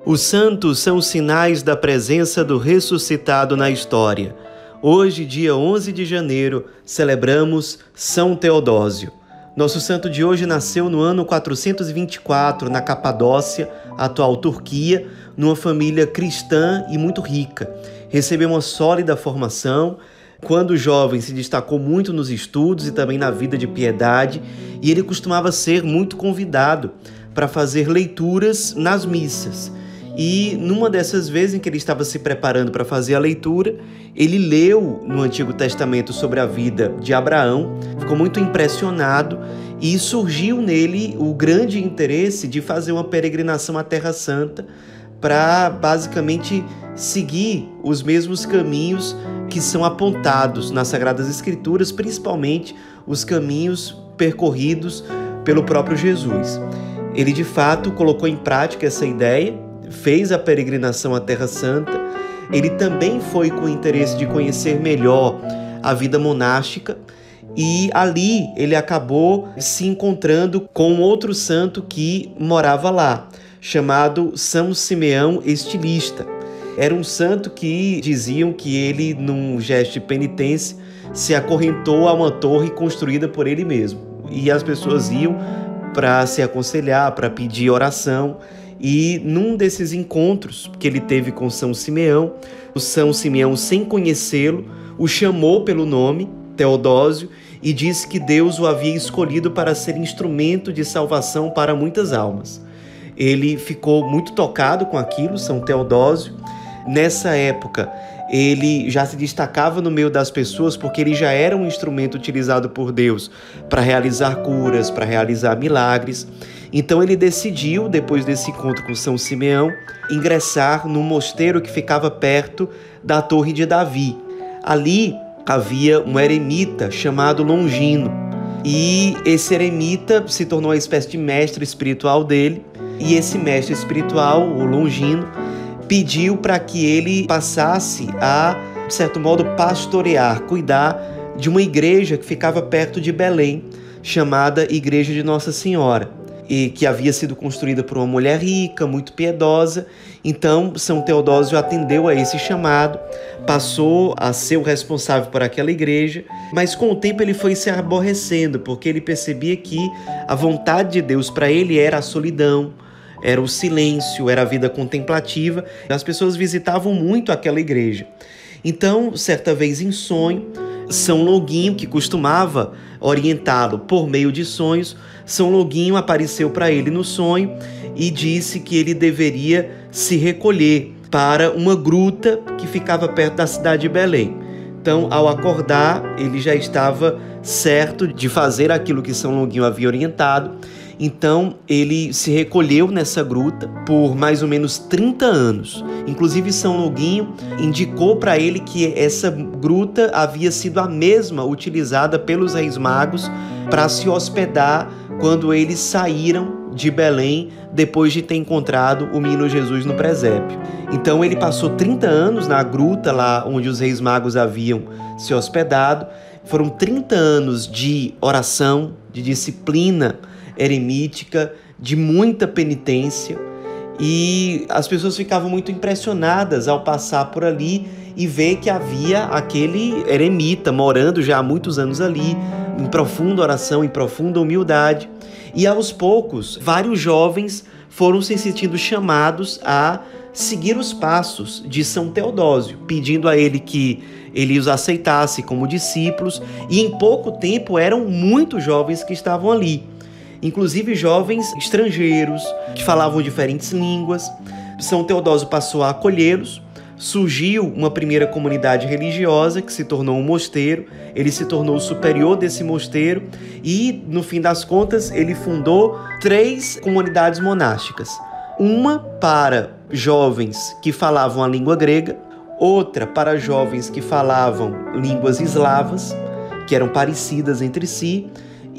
Os santos são sinais da presença do ressuscitado na história. Hoje, dia 11 de janeiro, celebramos São Teodósio. Nosso santo de hoje nasceu no ano 424, na Capadócia, atual Turquia, numa família cristã e muito rica. Recebeu uma sólida formação. Quando jovem, se destacou muito nos estudos e também na vida de piedade, e ele costumava ser muito convidado para fazer leituras nas missas. E numa dessas vezes em que ele estava se preparando para fazer a leitura, ele leu no Antigo Testamento sobre a vida de Abraão, ficou muito impressionado e surgiu nele o grande interesse de fazer uma peregrinação à Terra Santa para basicamente seguir os mesmos caminhos que são apontados nas Sagradas Escrituras, principalmente os caminhos percorridos pelo próprio Jesus. Ele de fato colocou em prática essa ideia, fez a peregrinação à Terra Santa. Ele também foi com o interesse de conhecer melhor a vida monástica e ali ele acabou se encontrando com outro santo que morava lá, chamado São Simeão Estilista. Era um santo que diziam que ele, num gesto de penitência, se acorrentou a uma torre construída por ele mesmo. E as pessoas iam para se aconselhar, para pedir oração. E num desses encontros que ele teve com São Simeão, o São Simeão, sem conhecê-lo, o chamou pelo nome, Teodósio, e disse que Deus o havia escolhido para ser instrumento de salvação para muitas almas. Ele ficou muito tocado com aquilo, São Teodósio. Nessa época, ele já se destacava no meio das pessoas porque ele já era um instrumento utilizado por Deus para realizar curas, para realizar milagres. Então ele decidiu, depois desse encontro com São Simeão, ingressar num mosteiro que ficava perto da Torre de Davi. Ali havia um eremita chamado Longino. E esse eremita se tornou uma espécie de mestre espiritual dele. E esse mestre espiritual, o Longino, pediu para que ele passasse a, de certo modo, pastorear, cuidar de uma igreja que ficava perto de Belém, chamada Igreja de Nossa Senhora, e que havia sido construída por uma mulher rica, muito piedosa. Então, São Teodósio atendeu a esse chamado, passou a ser o responsável por aquela igreja, mas com o tempo ele foi se aborrecendo, porque ele percebia que a vontade de Deus para ele era a solidão, era o silêncio, era a vida contemplativa. As pessoas visitavam muito aquela igreja. Então, certa vez em sonho, São Longuinho, que costumava orientá-lo por meio de sonhos, São Longuinho apareceu para ele no sonho e disse que ele deveria se recolher para uma gruta que ficava perto da cidade de Belém. Então, ao acordar, ele já estava certo de fazer aquilo que São Longuinho havia orientado. Então, ele se recolheu nessa gruta por mais ou menos 30 anos. Inclusive, São Longuinho indicou para ele que essa gruta havia sido a mesma utilizada pelos Reis Magos para se hospedar quando eles saíram de Belém depois de ter encontrado o menino Jesus no presépio. Então, ele passou 30 anos na gruta lá onde os Reis Magos haviam se hospedado. Foram 30 anos de oração, de disciplina eremítica, de muita penitência, e as pessoas ficavam muito impressionadas ao passar por ali e ver que havia aquele eremita morando já há muitos anos ali, em profunda oração, em profunda humildade. E aos poucos, vários jovens foram se sentindo chamados a seguir os passos de São Teodósio, pedindo a ele que ele os aceitasse como discípulos, e em pouco tempo eram muitos jovens que estavam ali. Inclusive jovens estrangeiros que falavam diferentes línguas. São Teodósio passou a acolhê-los. Surgiu uma primeira comunidade religiosa que se tornou um mosteiro. Ele se tornou o superior desse mosteiro e, no fim das contas, ele fundou 3 comunidades monásticas. Uma para jovens que falavam a língua grega, outra para jovens que falavam línguas eslavas, que eram parecidas entre si,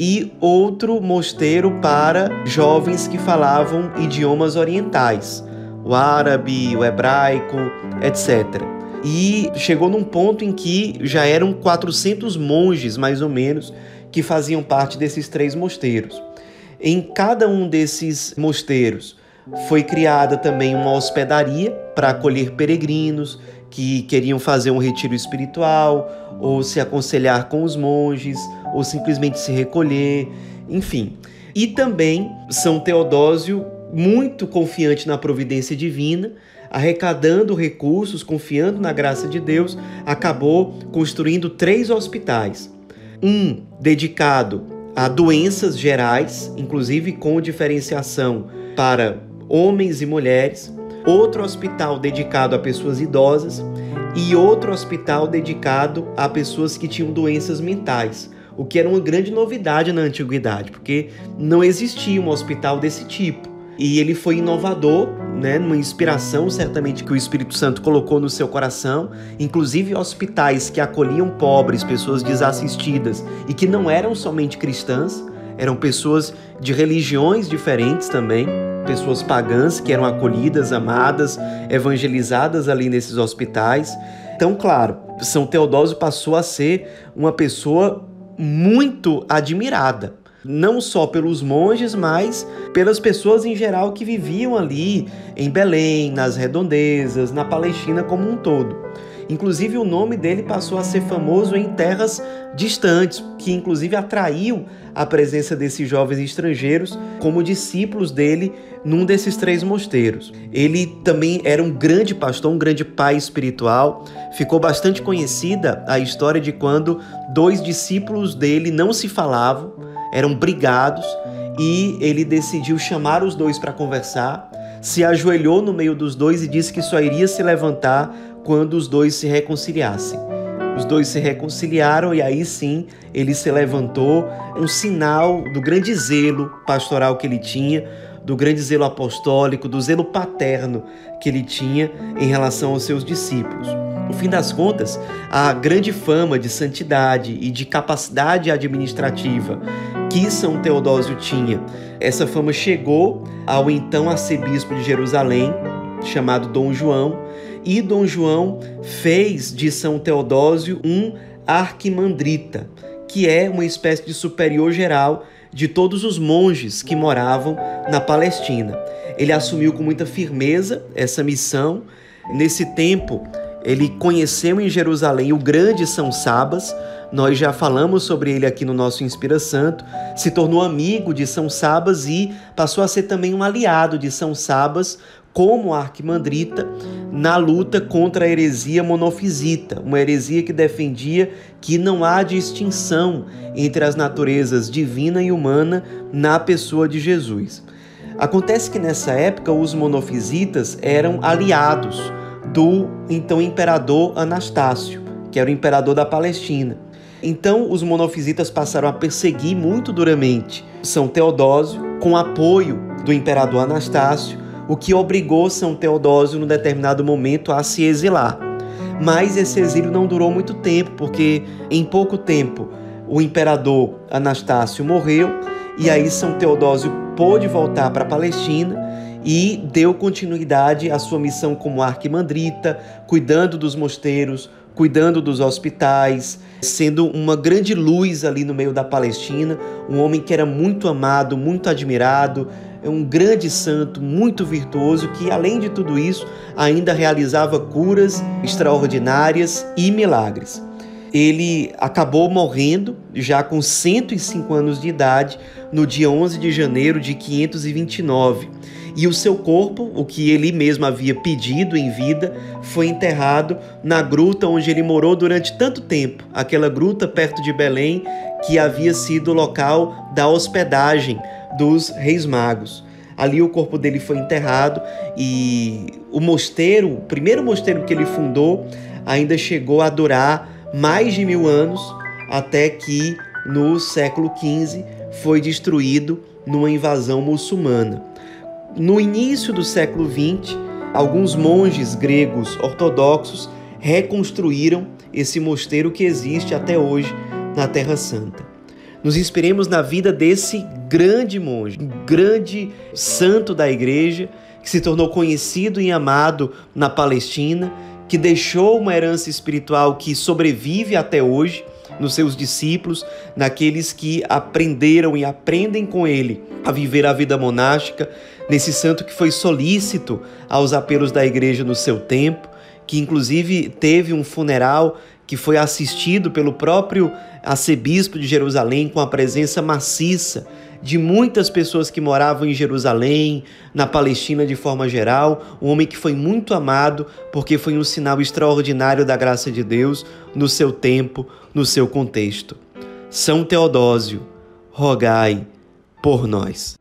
e outro mosteiro para jovens que falavam idiomas orientais, o árabe, o hebraico, etc. E chegou num ponto em que já eram 400 monges, mais ou menos, que faziam parte desses 3 mosteiros. Em cada um desses mosteiros, foi criada também uma hospedaria para acolher peregrinos que queriam fazer um retiro espiritual, ou se aconselhar com os monges, ou simplesmente se recolher, enfim. E também São Teodósio, muito confiante na providência divina, arrecadando recursos, confiando na graça de Deus, acabou construindo 3 hospitais. Um dedicado a doenças gerais, inclusive com diferenciação para homens e mulheres, outro hospital dedicado a pessoas idosas e outro hospital dedicado a pessoas que tinham doenças mentais, o que era uma grande novidade na antiguidade, porque não existia um hospital desse tipo. E ele foi inovador, numa inspiração certamente que o Espírito Santo colocou no seu coração, inclusive hospitais que acolhiam pobres, pessoas desassistidas e que não eram somente cristãs, eram pessoas de religiões diferentes também, pessoas pagãs que eram acolhidas, amadas, evangelizadas ali nesses hospitais. Então, claro, São Teodósio passou a ser uma pessoa muito admirada, não só pelos monges, mas pelas pessoas em geral que viviam ali em Belém, nas redondezas, na Palestina como um todo. Inclusive o nome dele passou a ser famoso em terras distantes, que inclusive atraiu a presença desses jovens estrangeiros como discípulos dele num desses 3 mosteiros. Ele também era um grande pastor, um grande pai espiritual. Ficou bastante conhecida a história de quando 2 discípulos dele não se falavam, eram brigados, e ele decidiu chamar os 2 para conversar, se ajoelhou no meio dos 2 e disse que só iria se levantar quando os 2 se reconciliassem. Os 2 se reconciliaram e aí sim ele se levantou, um sinal do grande zelo pastoral que ele tinha, do grande zelo apostólico, do zelo paterno que ele tinha em relação aos seus discípulos. No fim das contas, a grande fama de santidade e de capacidade administrativa que São Teodósio tinha, essa fama chegou ao então arcebispo de Jerusalém, chamado Dom João, e Dom João fez de São Teodósio um arquimandrita, que é uma espécie de superior geral de todos os monges que moravam na Palestina. Ele assumiu com muita firmeza essa missão. Nesse tempo, ele conheceu em Jerusalém o grande São Sabas. Nós já falamos sobre ele aqui no nosso Inspira Santo. Se tornou amigo de São Sabas e passou a ser também um aliado de São Sabas como arquimandrita na luta contra a heresia monofisita, uma heresia que defendia que não há distinção entre as naturezas divina e humana na pessoa de Jesus. Acontece que nessa época os monofisitas eram aliados do então imperador Anastácio, que era o imperador da Palestina. Então os monofisitas passaram a perseguir muito duramente São Teodósio, com apoio do imperador Anastácio, o que obrigou São Teodósio, num determinado momento, a se exilar. Mas esse exílio não durou muito tempo, porque em pouco tempo o imperador Anastácio morreu, e aí São Teodósio pôde voltar para a Palestina e deu continuidade à sua missão como arquimandrita, cuidando dos mosteiros, cuidando dos hospitais, sendo uma grande luz ali no meio da Palestina, um homem que era muito amado, muito admirado, um grande santo, muito virtuoso, que além de tudo isso, ainda realizava curas extraordinárias e milagres. Ele acabou morrendo, já com 105 anos de idade, no dia 11 de janeiro de 529. E o seu corpo, o que ele mesmo havia pedido em vida, foi enterrado na gruta onde ele morou durante tanto tempo, aquela gruta perto de Belém, que havia sido o local da hospedagem dos Reis Magos. Ali o corpo dele foi enterrado e o mosteiro, o primeiro mosteiro que ele fundou, ainda chegou a durar mais de 1000 anos, até que no século XV foi destruído numa invasão muçulmana. No início do século XX, alguns monges gregos ortodoxos reconstruíram esse mosteiro que existe até hoje na Terra Santa. Nos inspiremos na vida desse grande monge, um grande santo da igreja, que se tornou conhecido e amado na Palestina, que deixou uma herança espiritual que sobrevive até hoje, nos seus discípulos, naqueles que aprenderam e aprendem com ele a viver a vida monástica, nesse santo que foi solícito aos apelos da igreja no seu tempo, que inclusive teve um funeral que foi assistido pelo próprio arcebispo de Jerusalém, com a presença maciça de muitas pessoas que moravam em Jerusalém, na Palestina de forma geral, um homem que foi muito amado porque foi um sinal extraordinário da graça de Deus no seu tempo, no seu contexto. São Teodósio, rogai por nós.